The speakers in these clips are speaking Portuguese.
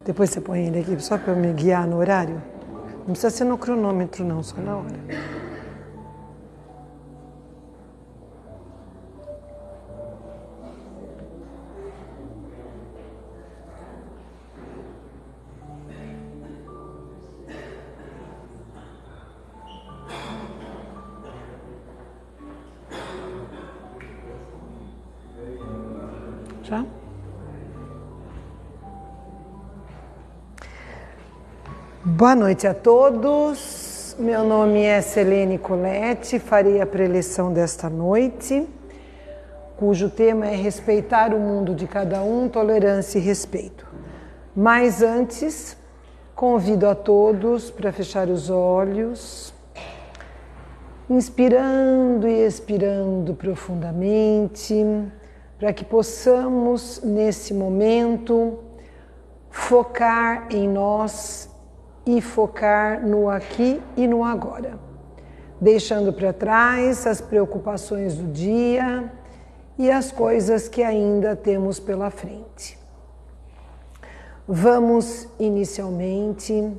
Depois você põe ele aqui só para me guiar no horário. Não precisa ser no cronômetro não, só na hora. Já? Boa noite a todos. Meu nome é Selene Colette, farei a preleção desta noite, cujo tema é respeitar o mundo de cada um, tolerância e respeito. Mas antes, convido a todos para fechar os olhos, inspirando e expirando profundamente, para que possamos, nesse momento, focar em nós e focar no aqui e no agora, deixando para trás as preocupações do dia e as coisas que ainda temos pela frente. Vamos, inicialmente,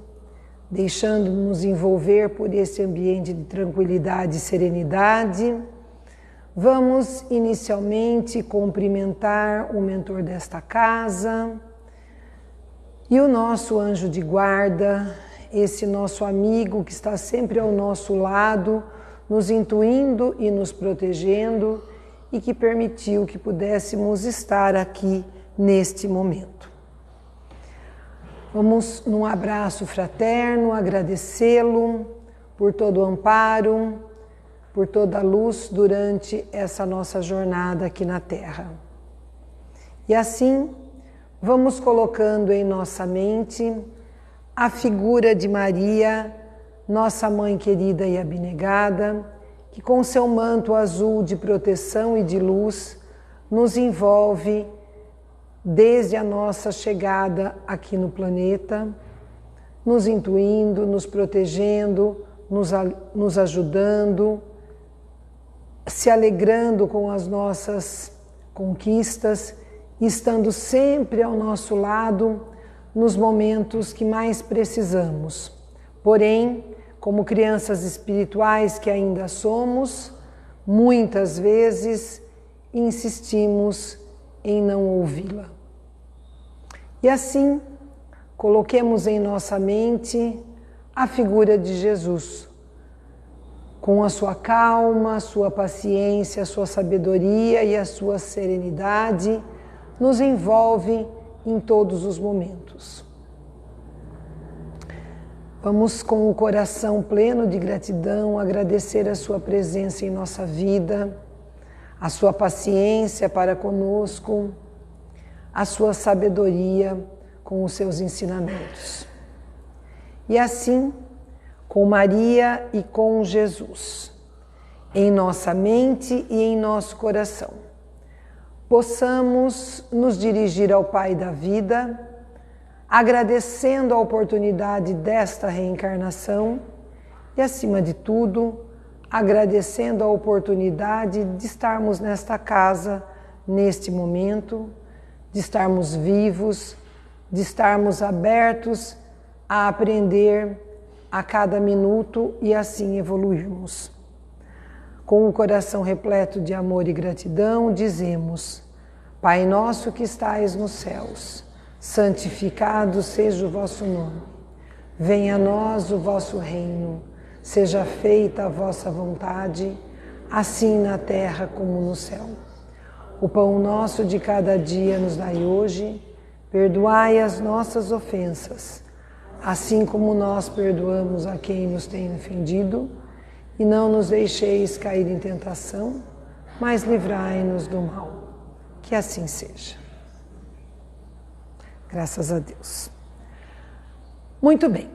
deixando-nos envolver por esse ambiente de tranquilidade e serenidade. Vamos inicialmente cumprimentar o mentor desta casa e o nosso anjo de guarda, esse nosso amigo que está sempre ao nosso lado, nos intuindo e nos protegendo e que permitiu que pudéssemos estar aqui neste momento. Vamos, num abraço fraterno, agradecê-lo por todo o amparo, por toda a luz durante essa nossa jornada aqui na Terra. E assim, vamos colocando em nossa mente a figura de Maria, nossa mãe querida e abnegada, que com seu manto azul de proteção e de luz nos envolve desde a nossa chegada aqui no planeta, nos intuindo, nos protegendo, nos ajudando, se alegrando com as nossas conquistas, estando sempre ao nosso lado nos momentos que mais precisamos. Porém, como crianças espirituais que ainda somos, muitas vezes insistimos em não ouvi-la. E assim, coloquemos em nossa mente a figura de Jesus, com a sua calma, a sua paciência, a sua sabedoria e a sua serenidade, nos envolve em todos os momentos. Vamos, com o coração pleno de gratidão, agradecer a sua presença em nossa vida, a sua paciência para conosco, a sua sabedoria com os seus ensinamentos. E assim, com Maria e com Jesus, em nossa mente e em nosso coração, possamos nos dirigir ao Pai da vida, agradecendo a oportunidade desta reencarnação e, acima de tudo, agradecendo a oportunidade de estarmos nesta casa, neste momento, de estarmos vivos, de estarmos abertos a aprender a cada minuto e assim evoluirmos. Com o coração repleto de amor e gratidão, dizemos: Pai nosso que estais nos céus, santificado seja o vosso nome. Venha a nós o vosso reino. Seja feita a vossa vontade, assim na terra como no céu. O pão nosso de cada dia nos dai hoje. Perdoai as nossas ofensas, assim como nós perdoamos a quem nos tem ofendido, e não nos deixeis cair em tentação, mas livrai-nos do mal. Que assim seja. Graças a Deus. Muito bem.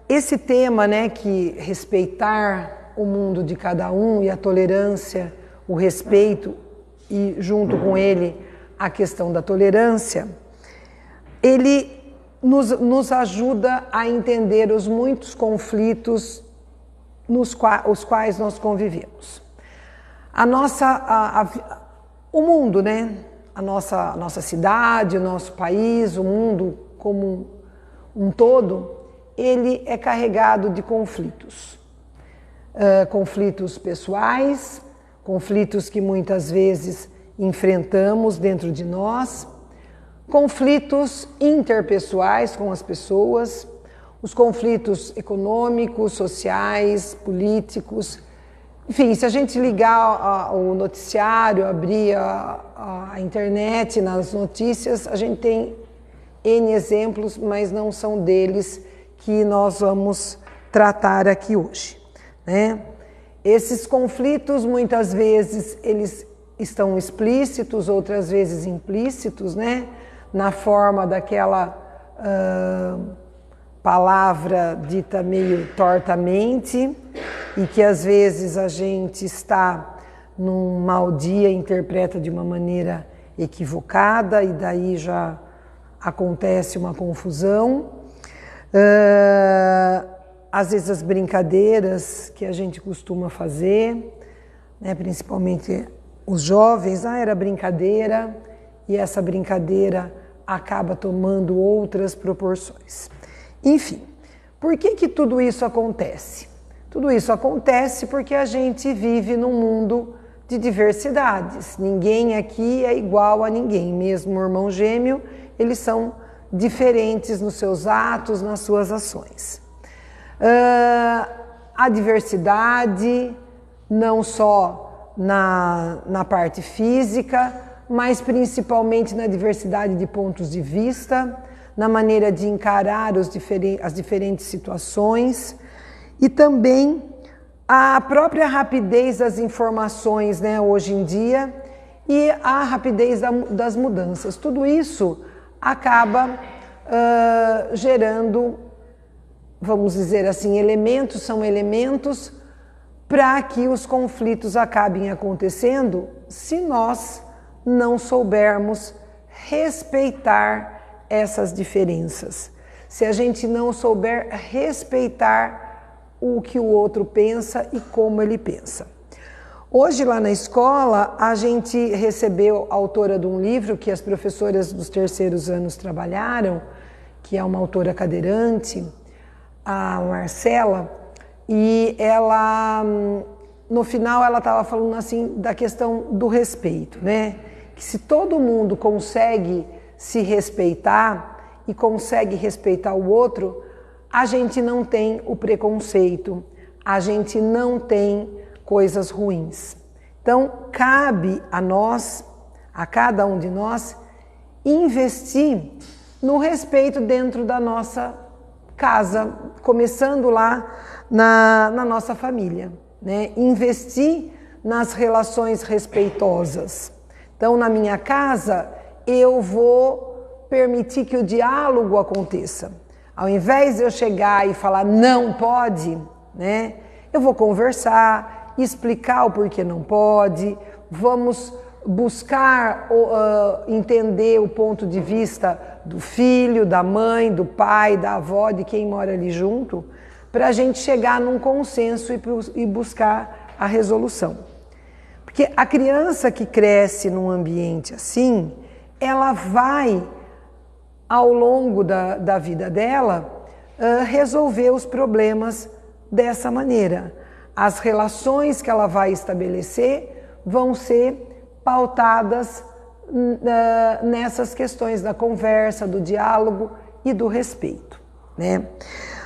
Esse tema, né, que respeitar o mundo de cada um e a tolerância, o respeito e junto com ele a questão da tolerância, ele nos ajuda a entender os muitos conflitos os quais nós convivemos. O mundo, né? a nossa cidade, o nosso país, o mundo como um todo, ele é carregado de conflitos. Conflitos pessoais, conflitos que muitas vezes enfrentamos dentro de nós, conflitos interpessoais com as pessoas, os conflitos econômicos, sociais, políticos. Enfim, se a gente ligar o noticiário, abrir a internet nas notícias, a gente tem N exemplos, mas não são deles que nós vamos tratar aqui hoje, né? Esses conflitos, muitas vezes, eles estão explícitos, outras vezes implícitos, né? Na forma daquela palavra dita meio tortamente e que às vezes a gente está num mau dia e interpreta de uma maneira equivocada e daí já acontece uma confusão. Às vezes as brincadeiras que a gente costuma fazer, né, principalmente os jovens, era brincadeira e essa brincadeira acaba tomando outras proporções. Enfim, por que tudo isso acontece? Tudo isso acontece porque a gente vive num mundo de diversidades. Ninguém aqui é igual a ninguém, mesmo o irmão gêmeo, eles são diferentes nos seus atos, nas suas ações. A diversidade, não só na parte física, mas principalmente na diversidade de pontos de vista, na maneira de encarar as diferentes situações e também a própria rapidez das informações, né, hoje em dia e a rapidez das mudanças. Tudo isso acaba gerando, vamos dizer assim, são elementos para que os conflitos acabem acontecendo se nós não soubermos respeitar essas diferenças. Se a gente não souber respeitar o que o outro pensa e como ele pensa. Hoje lá na escola a gente recebeu a autora de um livro que as professoras dos terceiros anos trabalharam, que é uma autora cadeirante, a Marcela, e ela, no final ela estava falando assim da questão do respeito, né? Que se todo mundo consegue se respeitar e consegue respeitar o outro, a gente não tem o preconceito, a gente não tem coisas ruins. Então, cabe a nós, a cada um de nós, investir no respeito dentro da nossa casa, começando lá na nossa família, né? Investir nas relações respeitosas. Então, na minha casa, eu vou permitir que o diálogo aconteça. Ao invés de eu chegar e falar não pode, né? Eu vou conversar, explicar o porquê não pode, vamos buscar entender o ponto de vista do filho, da mãe, do pai, da avó, de quem mora ali junto, para a gente chegar num consenso e buscar a resolução. Porque a criança que cresce num ambiente assim, ela vai, ao longo da vida dela, resolver os problemas dessa maneira. As relações que ela vai estabelecer vão ser pautadas nessas questões da conversa, do diálogo e do respeito, né?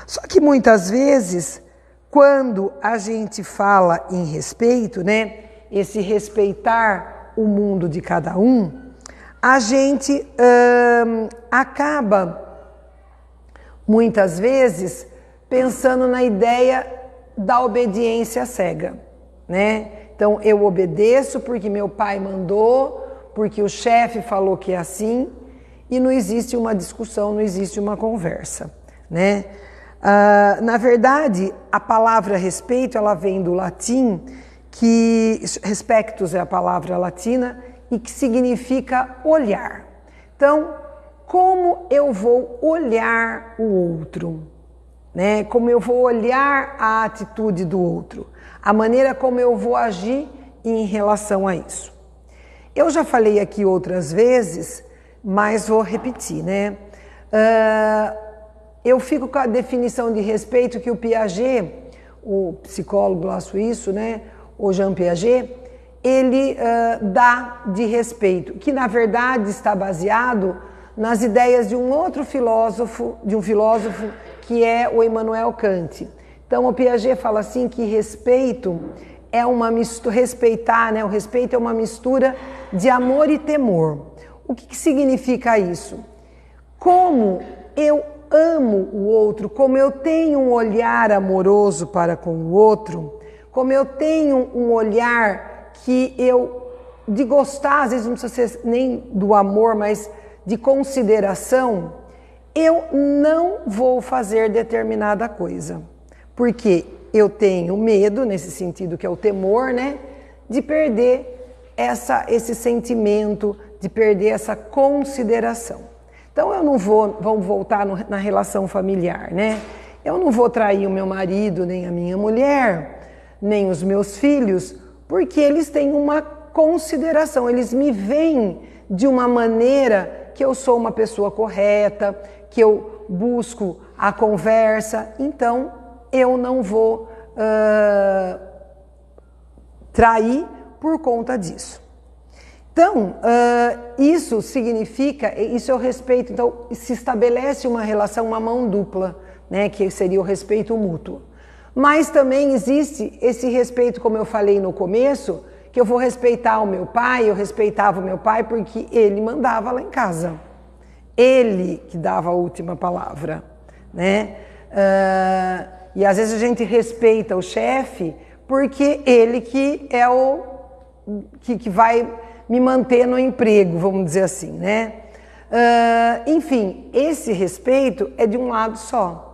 Só que muitas vezes, quando a gente fala em respeito, né, esse respeitar o mundo de cada um, a gente acaba, muitas vezes, pensando na ideia da obediência cega, né? Então, eu obedeço porque meu pai mandou, porque o chefe falou que é assim, e não existe uma discussão, não existe uma conversa, né? Na verdade, a palavra respeito, ela vem do latim, que respectus é a palavra latina, e que significa olhar. Então, como eu vou olhar o outro, né? Como eu vou olhar a atitude do outro, a maneira como eu vou agir em relação a isso. Eu já falei aqui outras vezes, mas vou repetir, né? Eu fico com a definição de respeito que o Piaget, o psicólogo lá suíço, né? O Jean Piaget, ele dá de respeito, que na verdade está baseado nas ideias de um outro filósofo, que é o Immanuel Kant. Então o Piaget fala assim que respeito é uma mistura, respeitar, né? O respeito é uma mistura de amor e temor. O que significa isso? Como eu amo o outro, como eu tenho um olhar amoroso para com o outro, como eu tenho um olhar que de gostar, às vezes não precisa ser nem do amor, mas de consideração, eu não vou fazer determinada coisa. Porque eu tenho medo, nesse sentido que é o temor, né? De perder esse sentimento, de perder essa consideração. Então eu não vamos voltar na relação familiar, né? Eu não vou trair o meu marido, nem a minha mulher, nem os meus filhos, porque eles têm uma consideração, eles me veem de uma maneira que eu sou uma pessoa correta, que eu busco a conversa, então eu não vou trair por conta disso. Então, isso significa, isso é o respeito, então se estabelece uma relação, uma mão dupla, né, que seria o respeito mútuo. Mas também existe esse respeito, como eu falei no começo, que eu vou respeitar o meu pai, eu respeitava o meu pai porque ele mandava lá em casa. Ele que dava a última palavra, né? E às vezes a gente respeita o chefe porque ele que é o que vai me manter no emprego, vamos dizer assim, né? Enfim, esse respeito é de um lado só.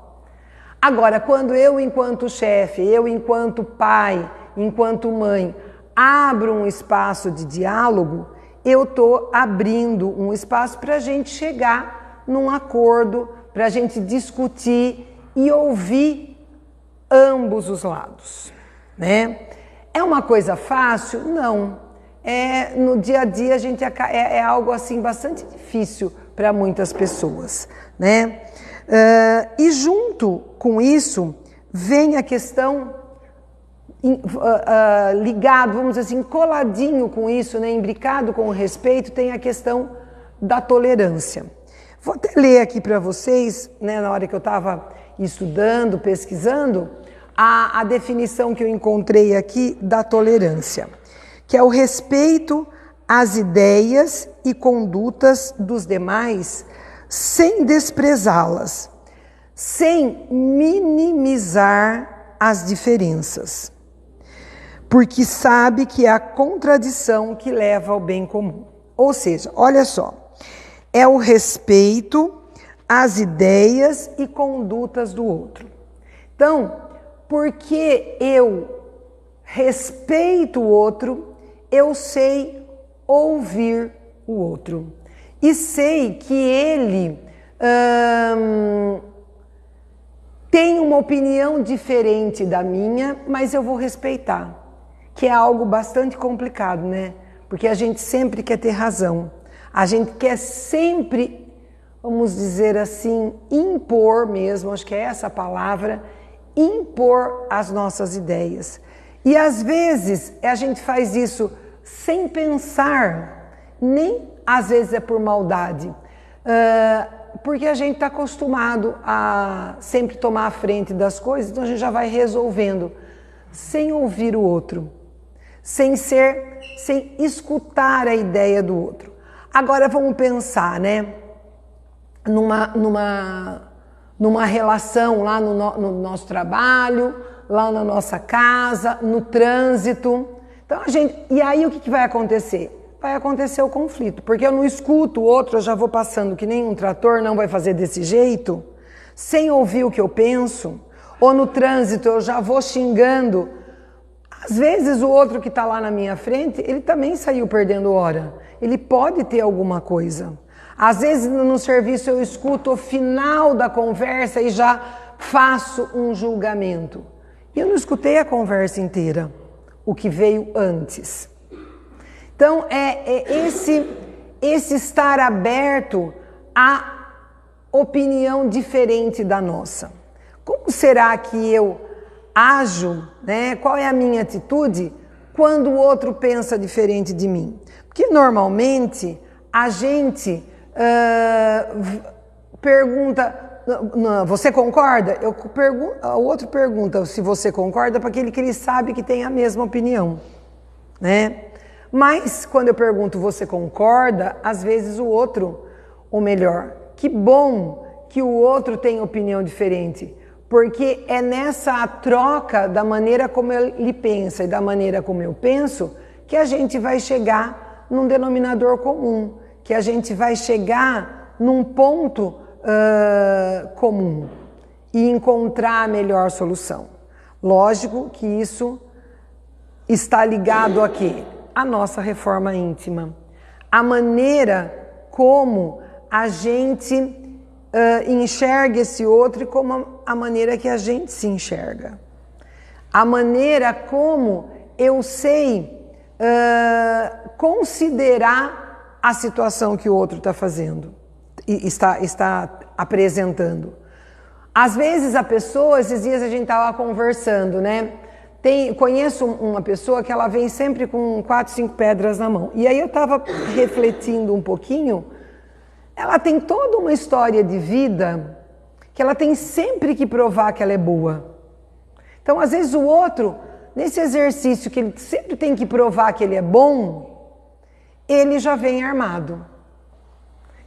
Agora, quando eu, enquanto chefe, eu, enquanto pai, enquanto mãe, abro um espaço de diálogo, eu estou abrindo um espaço para a gente chegar num acordo, para a gente discutir e ouvir ambos os lados, né? É uma coisa fácil? Não. No dia a dia a gente é algo assim bastante difícil para muitas pessoas, né? E junto com isso vem a questão ligado, vamos dizer assim, coladinho com isso, né, imbricado com o respeito, tem a questão da tolerância. Vou até ler aqui para vocês, né, na hora que eu estava estudando, pesquisando, a definição que eu encontrei aqui da tolerância, que é o respeito às ideias e condutas dos demais sem desprezá-las, sem minimizar as diferenças, porque sabe que é a contradição que leva ao bem comum. Ou seja, olha só, é o respeito às ideias e condutas do outro. Então, porque eu respeito o outro, eu sei ouvir o outro. E sei que ele tem uma opinião diferente da minha, mas eu vou respeitar. Que é algo bastante complicado, né? Porque a gente sempre quer ter razão. A gente quer sempre, vamos dizer assim, impor mesmo, acho que é essa a palavra, impor as nossas ideias. E às vezes a gente faz isso sem pensar, nem às vezes é por maldade, porque a gente está acostumado a sempre tomar a frente das coisas, então a gente já vai resolvendo, sem ouvir o outro, sem escutar a ideia do outro. Agora vamos pensar, né, numa relação lá no nosso trabalho, lá na nossa casa, no trânsito. Então e aí o que vai acontecer? Vai acontecer o conflito, porque eu não escuto o outro, eu já vou passando que nem um trator, não vai fazer desse jeito, sem ouvir o que eu penso, ou no trânsito eu já vou xingando. Às vezes o outro que está lá na minha frente, ele também saiu perdendo hora, ele pode ter alguma coisa. Às vezes no serviço eu escuto o final da conversa e já faço um julgamento. E eu não escutei a conversa inteira, o que veio antes. Então, esse estar aberto à opinião diferente da nossa. Como será que eu ajo, né? Qual é a minha atitude quando o outro pensa diferente de mim? Porque normalmente a gente pergunta, você concorda? O outro pergunta se você concorda para aquele que ele sabe que tem a mesma opinião, né? Mas quando eu pergunto você concorda, às vezes o outro, ou melhor, que bom que o outro tem opinião diferente, porque é nessa troca da maneira como ele pensa e da maneira como eu penso que a gente vai chegar num denominador comum, que a gente vai chegar num ponto comum e encontrar a melhor solução. Lógico que isso está ligado a quê? A nossa reforma íntima. A maneira como a gente enxerga esse outro e como a maneira que a gente se enxerga. A maneira como eu sei considerar a situação que o outro está fazendo e está apresentando. Às vezes a pessoa, esses dias a gente estava conversando, né? Conheço uma pessoa que ela vem sempre com 4, 5 pedras na mão. E aí eu estava refletindo um pouquinho. Ela tem toda uma história de vida que ela tem sempre que provar que ela é boa. Então, às vezes o outro, nesse exercício que ele sempre tem que provar que ele é bom, ele já vem armado.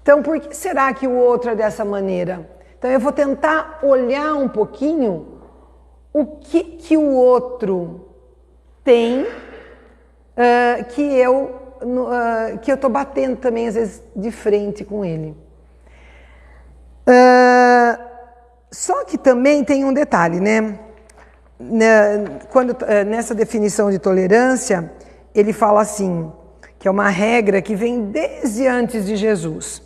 Então, por que será que o outro é dessa maneira? Então, eu vou tentar olhar um pouquinho o que o outro tem que eu estou batendo também, às vezes, de frente com ele. Só que também tem um detalhe, né? Nessa definição de tolerância, ele fala assim, que é uma regra que vem desde antes de Jesus.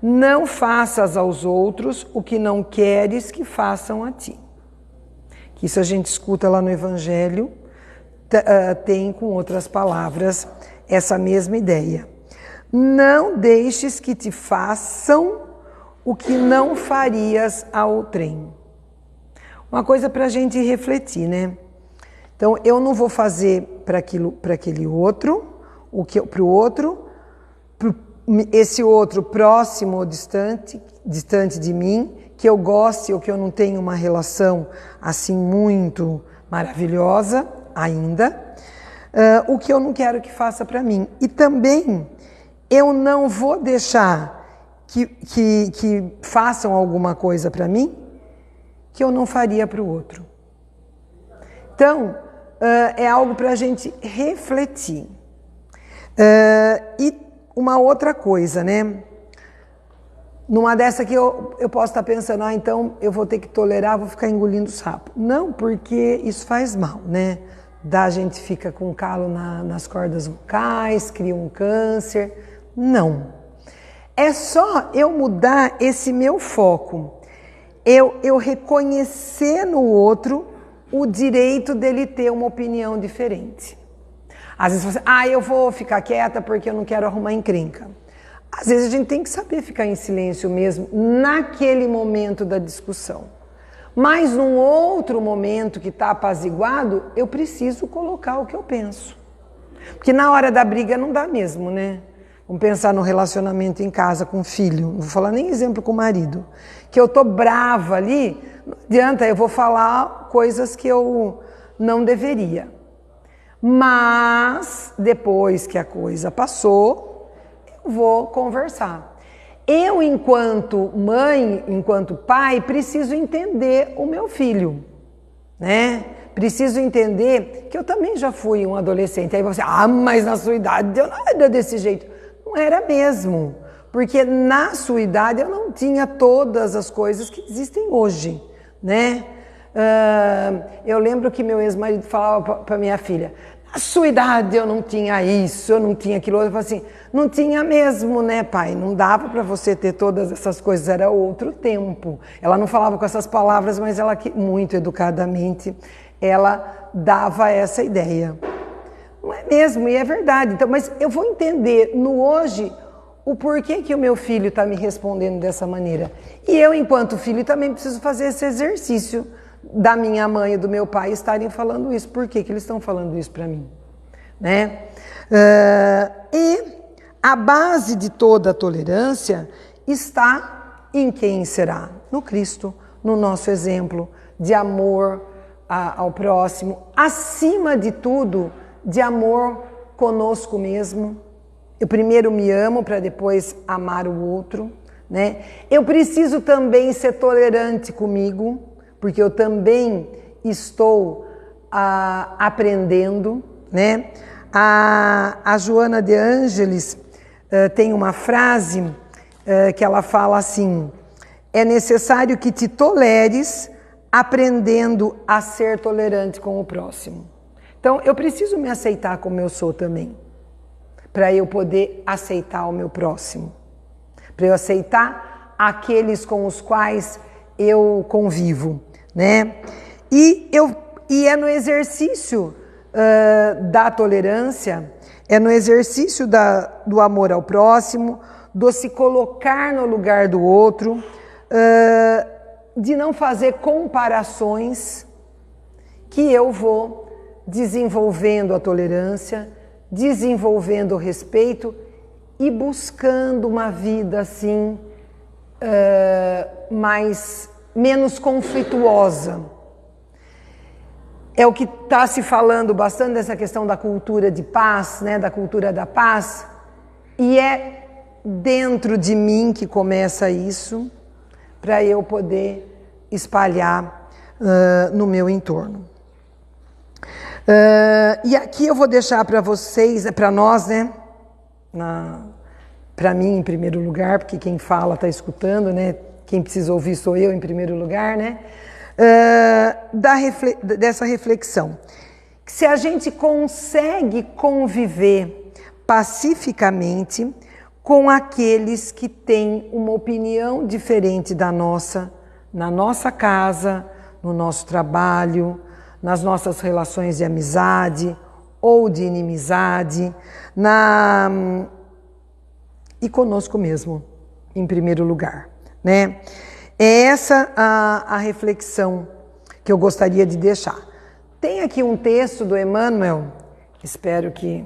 Não faças aos outros o que não queres que façam a ti. Que isso a gente escuta lá no Evangelho, tem com outras palavras essa mesma ideia. Não deixes que te façam o que não farias a outrem. Uma coisa para a gente refletir, né? Então, eu não vou fazer para aquele outro, para o outro, esse outro próximo ou distante de mim, que eu goste ou que eu não tenha uma relação assim muito maravilhosa ainda, o que eu não quero que faça para mim. E também eu não vou deixar que façam alguma coisa para mim que eu não faria para o outro. Então, é algo para a gente refletir. E uma outra coisa, né? Numa dessa que eu posso estar pensando, então eu vou ter que tolerar, vou ficar engolindo sapo. Não, porque isso faz mal, né? A gente fica com calo nas cordas vocais, cria um câncer. Não. É só eu mudar esse meu foco. Eu reconhecer no outro o direito dele ter uma opinião diferente. Às vezes você eu vou ficar quieta porque eu não quero arrumar encrenca. Às vezes a gente tem que saber ficar em silêncio mesmo, naquele momento da discussão. Mas num outro momento que está apaziguado, eu preciso colocar o que eu penso. Porque na hora da briga não dá mesmo, né? Vamos pensar no relacionamento em casa com o filho, não vou falar nem exemplo com o marido. Que eu tô brava ali, não adianta, eu vou falar coisas que eu não deveria. Mas, depois que a coisa passou, eu vou conversar. Eu, enquanto mãe, enquanto pai, preciso entender o meu filho, né? Preciso entender que eu também já fui um adolescente. Aí você, mas na sua idade eu não era desse jeito. Não era mesmo, porque na sua idade eu não tinha todas as coisas que existem hoje, né? Eu lembro que meu ex-marido falava para minha filha, na sua idade eu não tinha isso, eu não tinha aquilo. Eu falava assim, não tinha mesmo, né, pai? Não dava para você ter todas essas coisas, era outro tempo. Ela não falava com essas palavras, mas ela, muito educadamente, ela dava essa ideia. Não é mesmo, e é verdade. Então, mas eu vou entender no hoje o porquê que o meu filho está me respondendo dessa maneira. E eu, enquanto filho, também preciso fazer esse exercício da minha mãe e do meu pai estarem falando isso. Por que que eles estão falando isso para mim? Né? E a base de toda a tolerância está em quem será? No Cristo, no nosso exemplo de amor ao próximo, acima de tudo, de amor conosco mesmo. Eu primeiro me amo para depois amar o outro, né? Eu preciso também ser tolerante comigo, porque eu também estou aprendendo, né? A Joana de Ângeles tem uma frase que ela fala assim: é necessário que te toleres aprendendo a ser tolerante com o próximo. Então, eu preciso me aceitar como eu sou também, para eu poder aceitar o meu próximo, para eu aceitar aqueles com os quais eu convivo, né? E é no exercício da tolerância, é no exercício do amor ao próximo, do se colocar no lugar do outro, de não fazer comparações, que eu vou desenvolvendo a tolerância, desenvolvendo o respeito e buscando uma vida assim menos conflituosa. É o que está se falando bastante dessa questão da cultura de paz, né, da cultura da paz, e é dentro de mim que começa isso, para eu poder espalhar no meu entorno. E aqui eu vou deixar para vocês, para nós, né? Para mim em primeiro lugar, porque quem fala está escutando, né? Quem precisa ouvir sou eu em primeiro lugar, né? Dessa reflexão. Se a gente consegue conviver pacificamente com aqueles que têm uma opinião diferente da nossa, na nossa casa, no nosso trabalho, nas nossas relações de amizade ou de inimizade, e conosco mesmo, em primeiro lugar, né? É essa a reflexão que eu gostaria de deixar. Tem aqui um texto do Emmanuel, espero que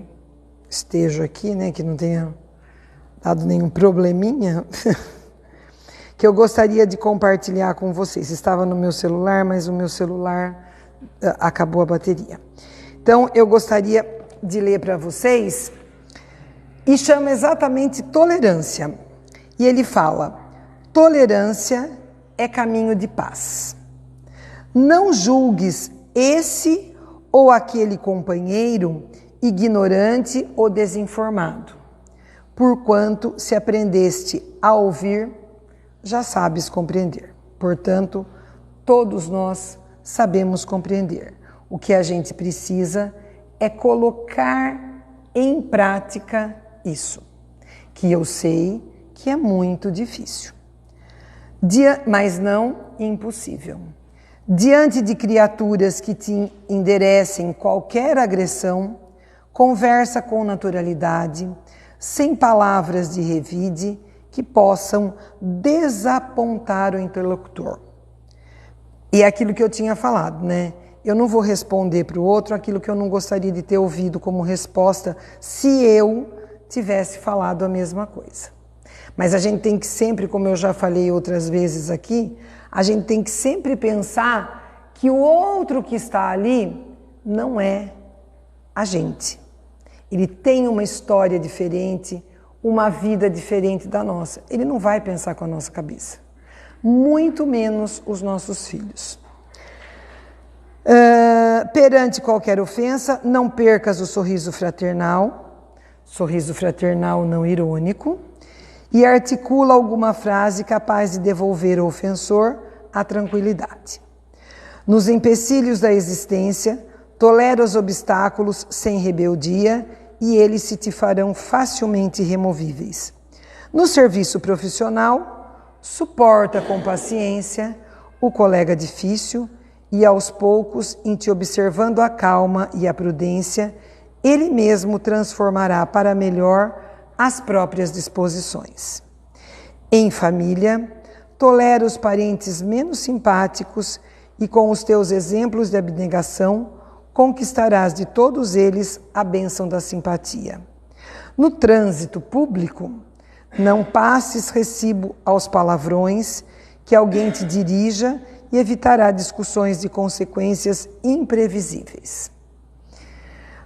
esteja aqui, né, que não tenha dado nenhum probleminha, que eu gostaria de compartilhar com vocês. Estava no meu celular, mas o meu celular acabou a bateria. Então, eu gostaria de ler para vocês, e chama exatamente tolerância. E ele fala: tolerância é caminho de paz. Não julgues esse ou aquele companheiro ignorante ou desinformado. Porquanto, se aprendeste a ouvir, já sabes compreender. Portanto, todos nós sabemos compreender. O que a gente precisa é colocar em prática isso, que eu sei que é muito difícil, mas não impossível. Diante de criaturas que te enderecem qualquer agressão, conversa com naturalidade, sem palavras de revide que possam desapontar o interlocutor. E é aquilo que eu tinha falado, né? Eu não vou responder para o outro aquilo que eu não gostaria de ter ouvido como resposta se eu tivesse falado a mesma coisa. Mas a gente tem que sempre, como eu já falei outras vezes aqui, a gente tem que sempre pensar que o outro que está ali não é a gente. Ele tem uma história diferente, uma vida diferente da nossa. Ele não vai pensar com a nossa cabeça. Muito menos os nossos filhos. Perante qualquer ofensa, não percas o sorriso fraternal não irônico, e articula alguma frase capaz de devolver ao ofensor a tranquilidade. Nos empecilhos da existência, tolera os obstáculos sem rebeldia e eles se te farão facilmente removíveis. No serviço profissional, suporta com paciência o colega difícil e aos poucos, em te observando a calma e a prudência, Ele mesmo transformará para melhor as próprias disposições. Em família, tolera os parentes menos simpáticos e com os teus exemplos de abnegação, conquistarás de todos eles a bênção da simpatia. No trânsito público, não passes recibo aos palavrões que alguém te dirija e evitará discussões de consequências imprevisíveis.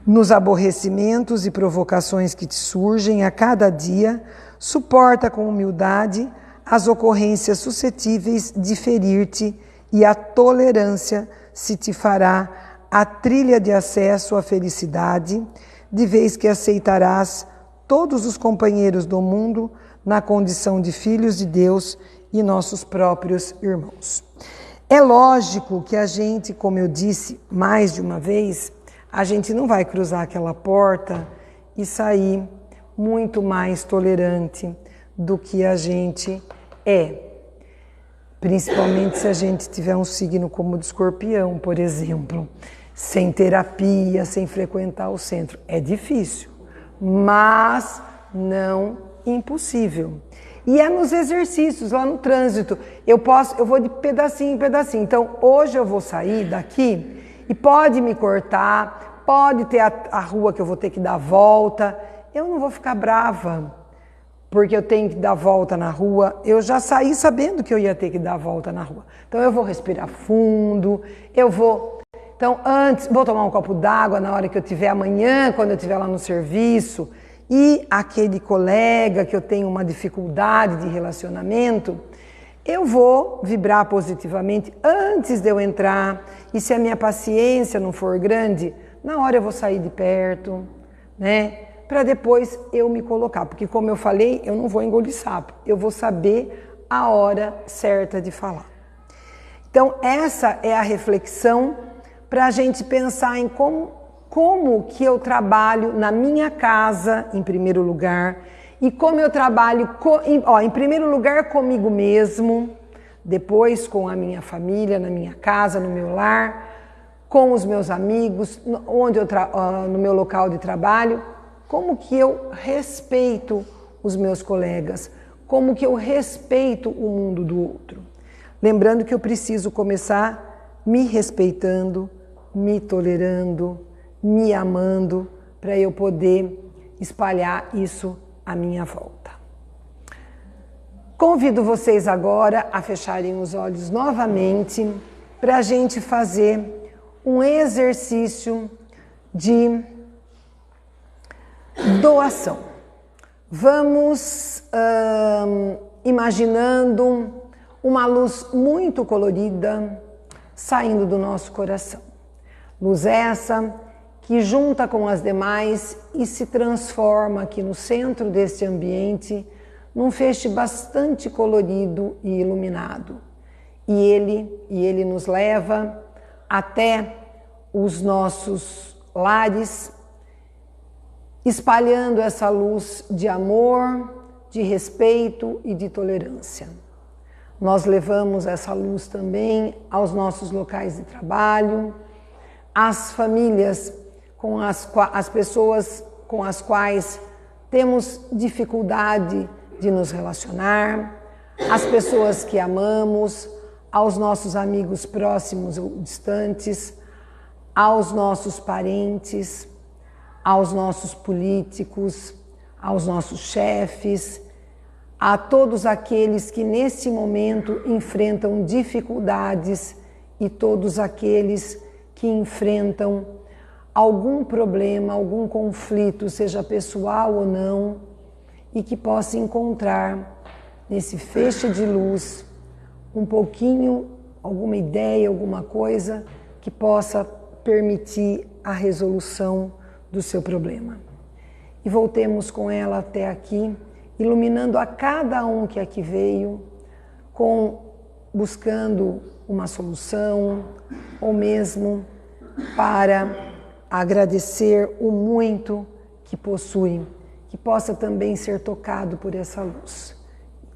Nos aborrecimentos e provocações que te surgem a cada dia, suporta com humildade as ocorrências suscetíveis de ferir-te e a tolerância se te fará a trilha de acesso à felicidade, de vez que aceitarás todos os companheiros do mundo na condição de filhos de Deus e nossos próprios irmãos. É lógico que a gente, como eu disse mais de uma vez, a gente não vai cruzar aquela porta e sair muito mais tolerante do que a gente é. Principalmente se a gente tiver um signo como o de Escorpião, por exemplo, sem terapia, sem frequentar o centro. É difícil, mas não impossível. E é nos exercícios, lá no trânsito. Eu vou de pedacinho em pedacinho. Então, hoje eu vou sair daqui e pode me cortar, pode ter a rua que eu vou ter que dar volta. Eu não vou ficar brava porque eu tenho que dar volta na rua. Eu já saí sabendo que eu ia ter que dar volta na rua. Então, eu vou respirar fundo, Então, antes, vou tomar um copo d'água na hora que eu estiver amanhã, quando eu estiver lá no serviço. E aquele colega que eu tenho uma dificuldade de relacionamento, eu vou vibrar positivamente antes de eu entrar. E se a minha paciência não for grande, na hora eu vou sair de perto, né? Para depois eu me colocar. Porque como eu falei, eu não vou engolir sapo. Eu vou saber a hora certa de falar. Então, essa é a reflexão para a gente pensar em como que eu trabalho na minha casa, em primeiro lugar, e como eu trabalho, em primeiro lugar, comigo mesmo, depois com a minha família, na minha casa, no meu lar, com os meus amigos, no meu local de trabalho, como que eu respeito os meus colegas, como que eu respeito o mundo do outro. Lembrando que eu preciso começar me respeitando, me tolerando, me amando, para eu poder espalhar isso à minha volta. Convido vocês agora a fecharem os olhos novamente para a gente fazer um exercício de doação. Vamos imaginando uma luz muito colorida saindo do nosso coração. Luz essa que junta com as demais e se transforma aqui no centro deste ambiente num feixe bastante colorido e iluminado. E ele nos leva até os nossos lares, espalhando essa luz de amor, de respeito e de tolerância. Nós levamos essa luz também aos nossos locais de trabalho, às famílias, as pessoas com as quais temos dificuldade de nos relacionar, às pessoas que amamos, aos nossos amigos próximos ou distantes, aos nossos parentes, aos nossos políticos, aos nossos chefes, a todos aqueles que nesse momento enfrentam dificuldades e todos aqueles que enfrentam algum problema, algum conflito, seja pessoal ou não, e que possa encontrar nesse feixe de luz um pouquinho, alguma ideia, alguma coisa que possa permitir a resolução do seu problema. E voltemos com ela até aqui, iluminando a cada um que aqui veio, buscando uma solução, ou mesmo para agradecer o muito que possui, que possa também ser tocado por essa luz.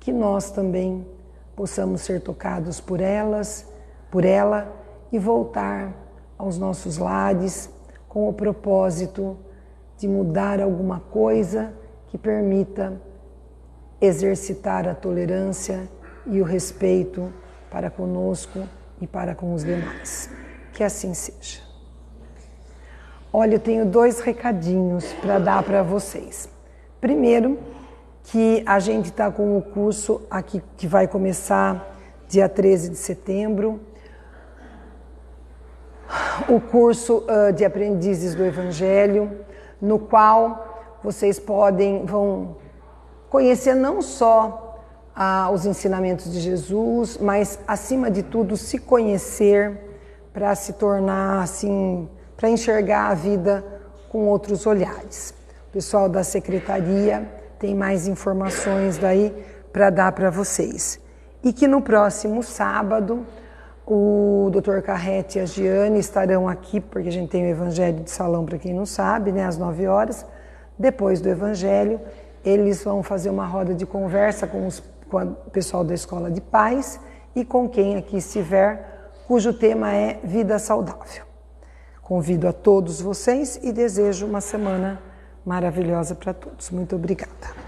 Que nós também possamos ser tocados por ela e voltar aos nossos lares com o propósito de mudar alguma coisa que permita exercitar a tolerância e o respeito para conosco e para com os demais. Que assim seja. Olha, eu tenho 2 recadinhos para dar para vocês. Primeiro, que a gente está com o curso aqui que vai começar dia 13 de setembro, o curso de Aprendizes do Evangelho, no qual vocês vão conhecer não só os ensinamentos de Jesus, mas, acima de tudo, se conhecer para se tornar, assim, para enxergar a vida com outros olhares. O pessoal da secretaria tem mais informações daí para dar para vocês. E que no próximo sábado, o Dr. Carrete e a Giane estarão aqui, porque a gente tem o Evangelho de Salão, para quem não sabe, né, às 9 horas. Depois do Evangelho, eles vão fazer uma roda de conversa com o pessoal da Escola de Paz e com quem aqui estiver, cujo tema é Vida Saudável. Convido a todos vocês e desejo uma semana maravilhosa para todos. Muito obrigada.